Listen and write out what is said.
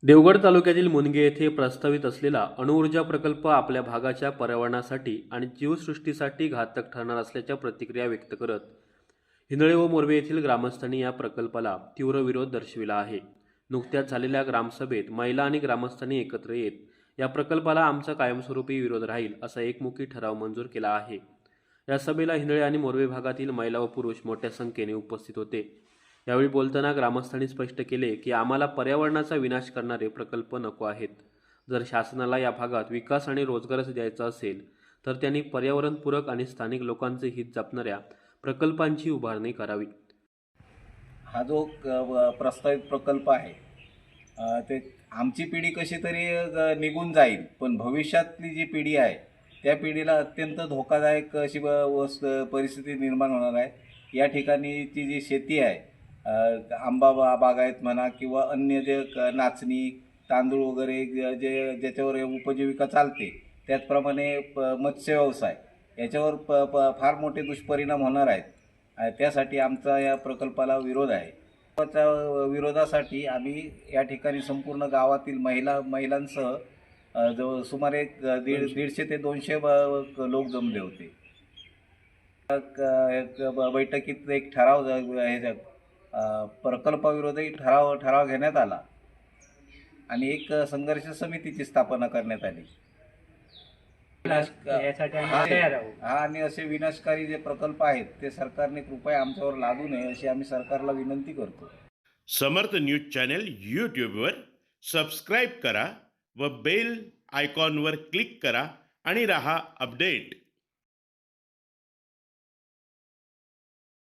देवगड तालुक्यातील मुनगे येथे प्रस्तावित असलेला अणुऊर्जा प्रकल्प आपल्या भागाच्या पर्यावरणासाठी आणि जीवसृष्टीसाठी घातक ठरणार असल्याच्या प्रतिक्रिया व्यक्त करत हिंदळे व मोरवे येथील ग्रामस्थांनी या प्रकल्पाला तीव्र विरोध दर्शविला आहे. नुकत्याच झालेल्या ग्रामसभेत महिला आणि ग्रामस्थांनी एकत्र येत या प्रकल्पाला आमचा कायमस्वरूपी विरोध राहील असा एकमुखी ठराव मंजूर केला आहे. या सभेला हिंदळे आणि मोरवे भागातील महिला व पुरुष मोठ्या संख्येने उपस्थित होते. यावेळी बोलताना ग्रामस्थांनी स्पष्ट केले की आम्हाला पर्यावरणाचा विनाश करणारे प्रकल्प नको आहेत. जर शासनाला या भागात विकास आणि रोजगारच द्यायचा असेल तर त्यांनी पर्यावरणपूरक आणि स्थानिक लोकांचे हित जपणाऱ्या प्रकल्पांची उभारणी करावी. हा जो प्रस्तावित प्रकल्प आहे ते आमची पिढी कशी तरी निघून जाईल, पण भविष्यातली जी पिढी आहे त्या पिढीला अत्यंत धोकादायक अशी परिस्थिती निर्माण होणार आहे. या ठिकाणीची जी शेती आहे, आंबा बागायत म्हणा किंवा अन्य जे नाचणी तांदूळ वगैरे जे ज्याच्यावर उपजीविका चालते, त्याचप्रमाणे मत्स्य व्यवसाय याच्यावर फार मोठे दुष्परिणाम होणार आहेत. त्यासाठी आमचा या प्रकल्पाला विरोध आहे. त्या विरोधासाठी आम्ही या ठिकाणी संपूर्ण गावातील महिलांसह जवळ सुमारे 150 ते 200 लोक जमले होते. बैठकीत एक ठराव प्रकल्पाविरोधी ठराव घेण्यात आला आणि एक संघर्ष समितीची स्थापना करण्यात आली. आणि असे विनाशकारी जे प्रकल्प आहेत ते सरकारने कृपया आमच्यावर लादू नये अशी आम्ही सरकारला विनंती करतो. समर्थ न्यूज चॅनल यूट्यूबवर सबस्क्राईब करा व बेल आयकॉनवर क्लिक करा आणि रहा अपडेट.